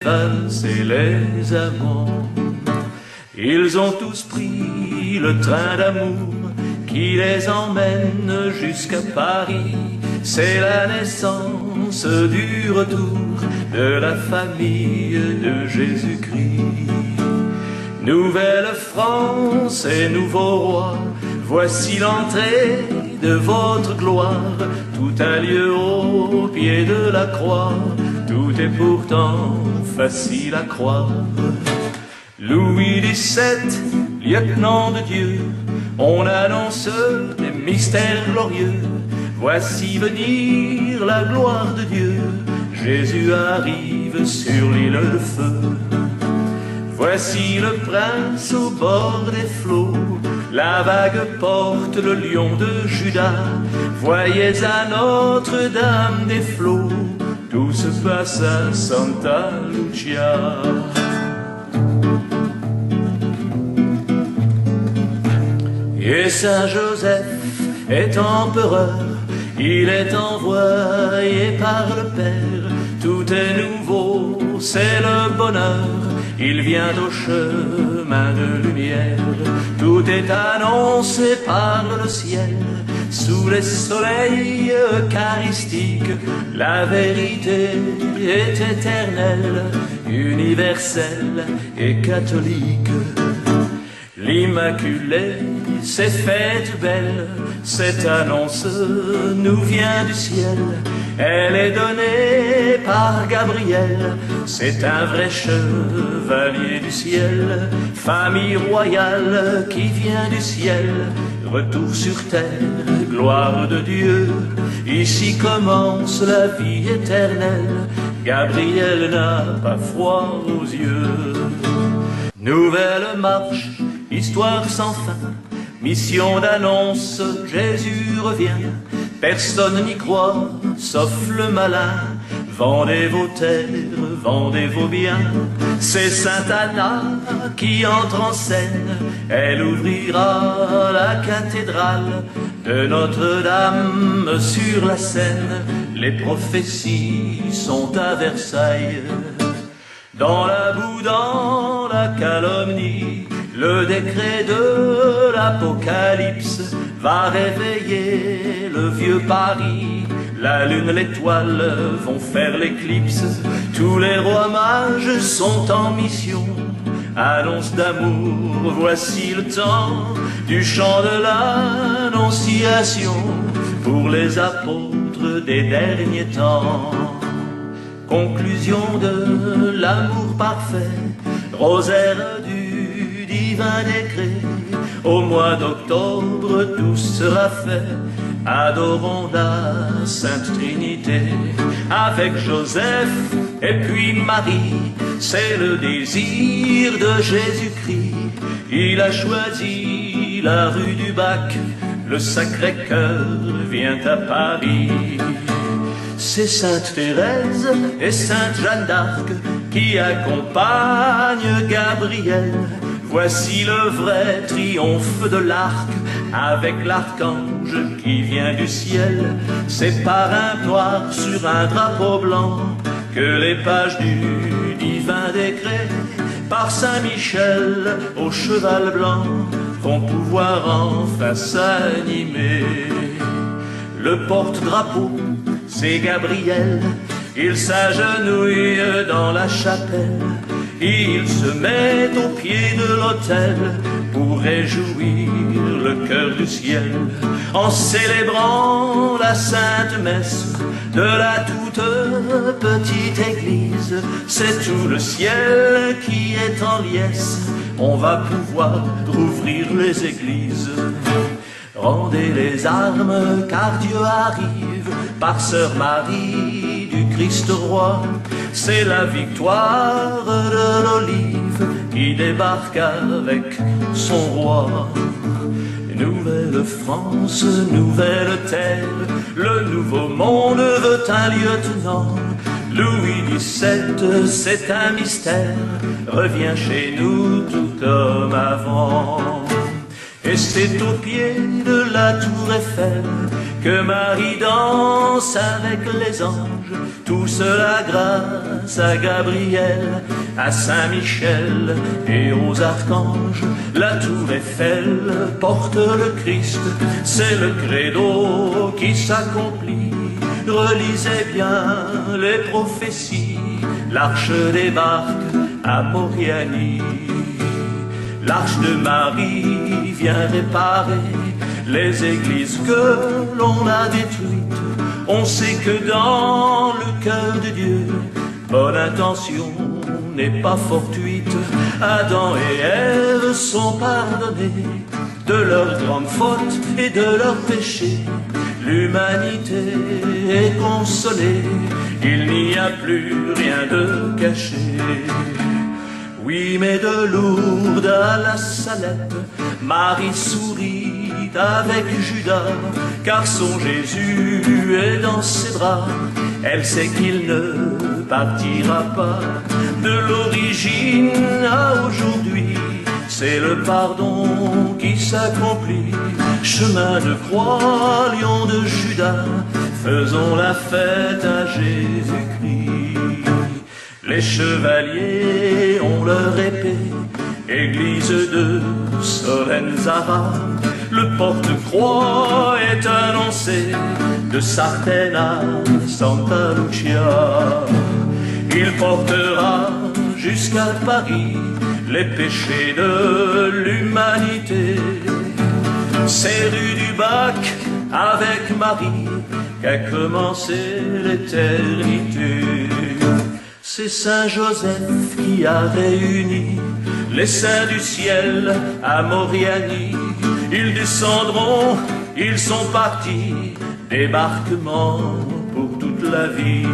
C'est les amants. Ils ont tous pris le train d'amour qui les emmène jusqu'à Paris. C'est la naissance du retour de la famille de Jésus-Christ. Nouvelle France et nouveau roi, voici l'entrée de votre gloire. Tout a lieu au pied de la croix, tout est pourtant facile à croire. Louis XVII, lieutenant de Dieu, on annonce des mystères glorieux. Voici venir la gloire de Dieu, Jésus arrive sur l'île de feu. Voici le prince au bord des flots, la vague porte le lion de Juda. Voyez à Notre-Dame des flots, tout se passe à Santa Lucia. Et Saint Joseph est empereur, il est envoyé par le Père. Tout est nouveau, c'est le bonheur, il vient au chemin de lumière. Tout est annoncé par le ciel, sous les soleils eucharistiques. La vérité est éternelle, universelle et catholique. L'Immaculée s'est faite belle, cette annonce nous vient du ciel. Elle est donnée par Gabriel, c'est un vrai chevalier du ciel. Famille royale qui vient du ciel, retour sur terre, gloire de Dieu. Ici commence la vie éternelle, Gabriel n'a pas froid aux yeux. Nouvelle marche, histoire sans fin, mission d'annonce, Jésus revient. Personne n'y croit, sauf le malin. Vendez vos terres, vendez vos biens. C'est Sainte Anna qui entre en scène. Elle ouvrira la cathédrale de Notre-Dame sur la Seine. Les prophéties sont à Versailles. Dans la boue, dans la calomnie, le décret de l'Apocalypse va réveiller le vieux Paris. La lune, l'étoile vont faire l'éclipse. Tous les rois mages sont en mission. Annonce d'amour, voici le temps du chant de l'Annonciation pour les apôtres des derniers temps. Conclusion de l'amour parfait, rosaire du divin décret. Au mois d'octobre tout sera fait, adorons la Sainte Trinité. Avec Joseph et puis Marie, c'est le désir de Jésus-Christ. Il a choisi la rue du Bac, le Sacré-Cœur vient à Paris. C'est Sainte Thérèse et Sainte Jeanne d'Arc qui accompagnent Gabriel. Voici le vrai triomphe de l'arc, avec l'archange qui vient du ciel. C'est par un noir sur un drapeau blanc que les pages du divin décret, par Saint-Michel au cheval blanc, vont pouvoir enfin s'animer. Le porte-drapeau, c'est Gabriel, il s'agenouille dans la chapelle. Il se met au pied de l'autel pour réjouir le cœur du ciel, en célébrant la sainte messe de la toute petite église. C'est tout le ciel qui est en liesse, on va pouvoir rouvrir les églises. Rendez les armes car Dieu arrive, par Sœur Marie du Christ roi. C'est la victoire de l'olive qui débarque avec son roi. Nouvelle France, nouvelle terre, le nouveau monde veut un lieutenant. Louis XVII, c'est un mystère, revient chez nous tout comme avant. Et c'est au pied de la tour Eiffel que Marie danse avec les anges. Tout cela grâce à Gabriel, à Saint-Michel et aux archanges. La tour Eiffel porte le Christ, c'est le credo qui s'accomplit. Relisez bien les prophéties, l'arche débarque à Moriani. L'arche de Marie vient réparer les églises que l'on a détruites. On sait que dans le cœur de Dieu, bonne intention n'est pas fortuite. Adam et Ève sont pardonnés de leurs grandes fautes et de leurs péchés. L'humanité est consolée, il n'y a plus rien de caché. Oui, mais de Lourdes à la Salette, Marie sourit avec Judas, car son Jésus est dans ses bras. Elle sait qu'il ne partira pas. De l'origine à aujourd'hui, c'est le pardon qui s'accomplit. Chemin de croix, lion de Judas, faisons la fête à Jésus-Christ. Les chevaliers ont leur épée, église de Solenzara. Le porte-croix est annoncé de Sartène à Santa Lucia. Il portera jusqu'à Paris les péchés de l'humanité. C'est rue du Bac avec Marie qu'a commencé l'éternité. C'est Saint Joseph qui a réuni les saints du ciel à Moriani. Ils descendront, ils sont partis, débarquement pour toute la vie.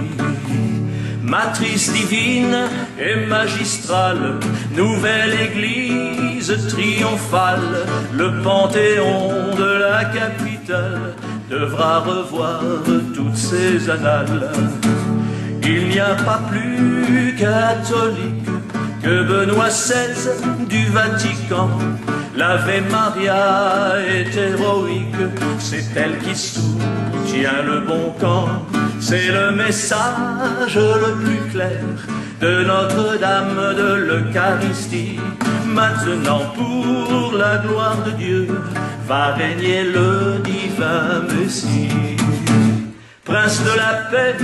Matrice divine et magistrale, nouvelle église triomphale, le panthéon de la capitale devra revoir toutes ses annales. Il n'y a pas plus catholique que Benoît XVI du Vatican. L'Ave Maria est héroïque, c'est elle qui soutient le bon camp. C'est le message le plus clair de Notre-Dame de l'Eucharistie. Maintenant pour la gloire de Dieu va régner le divin Messie. Prince de la paix,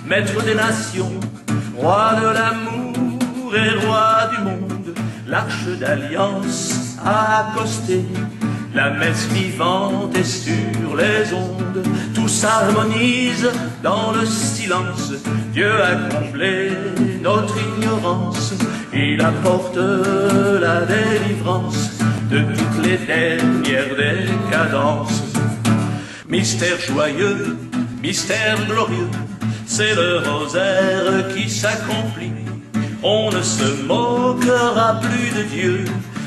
maître des nations, roi de l'amour et roi du monde, l'arche d'alliance a accosté, la messe vivante est sur les ondes, tout s'harmonise dans le silence. Dieu a comblé notre ignorance, il apporte la délivrance de toutes les dernières décadences. Mystère joyeux, mystère glorieux, c'est le rosaire qui s'accomplit. On ne se moquera plus de Dieu,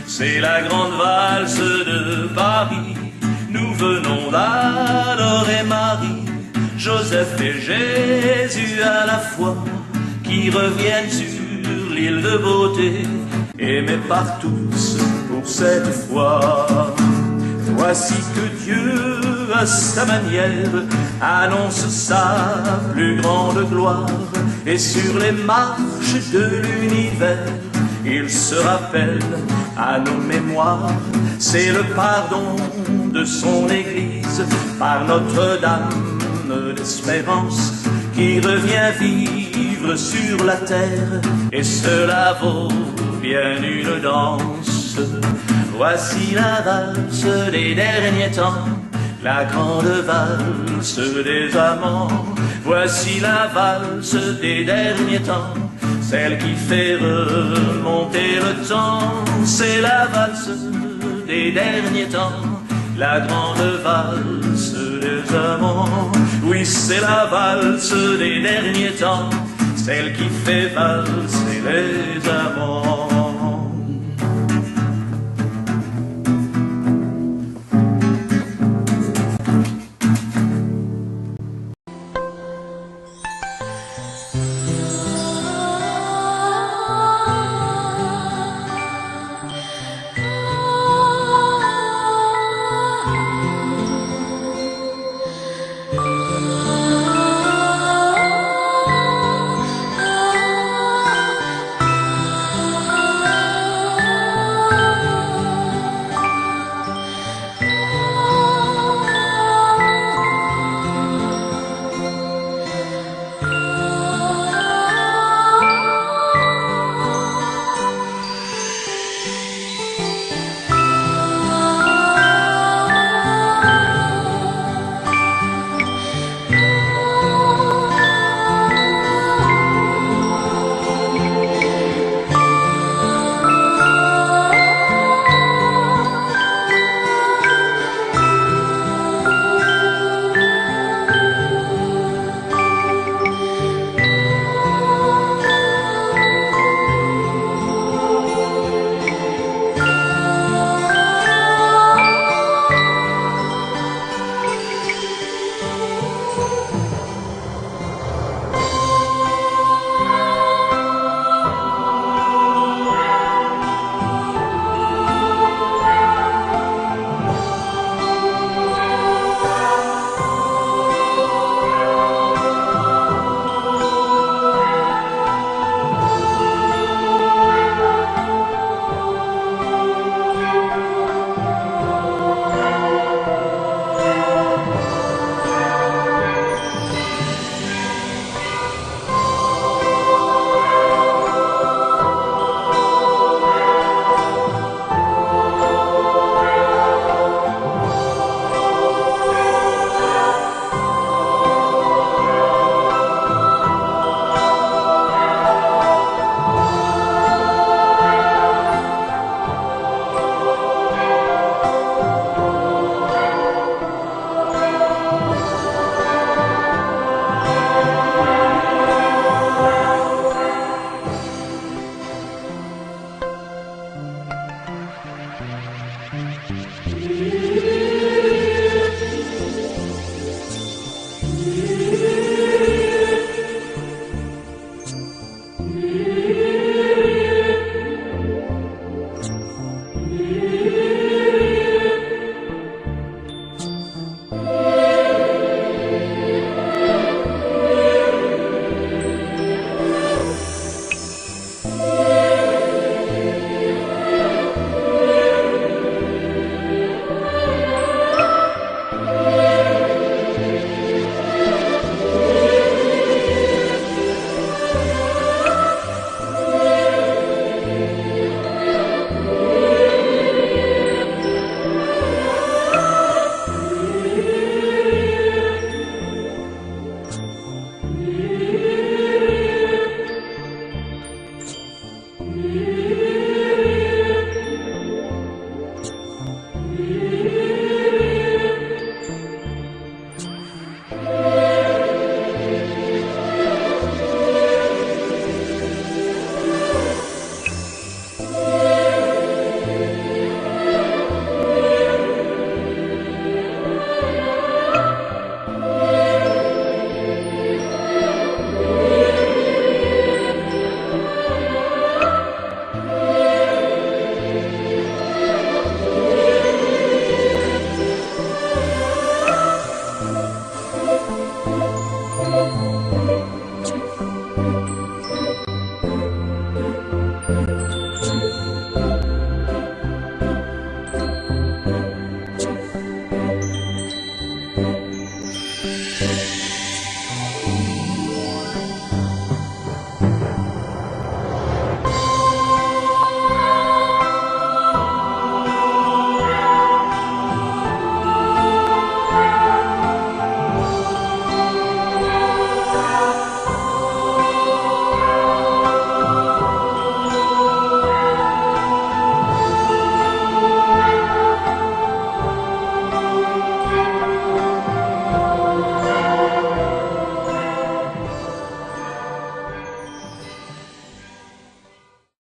c'est la grande valse de Paris. Nous venons d'adorer Marie, Joseph et Jésus à la fois, qui reviennent sur l'île de beauté, aimés par tous pour cette fois. Voici que Dieu, à sa manière, annonce sa plus grande gloire, et sur les marches de l'univers, il se rappelle à nos mémoires. C'est le pardon de son Église par Notre-Dame d'Espérance qui revient vivre sur la terre, et cela vaut bien une danse. Voici la valse des derniers temps, la grande valse des amants. Voici la valse des derniers temps, celle qui fait remonter le temps. C'est la valse des derniers temps, la grande valse des amants. Oui, c'est la valse des derniers temps, celle qui fait valser les amants. Thank you.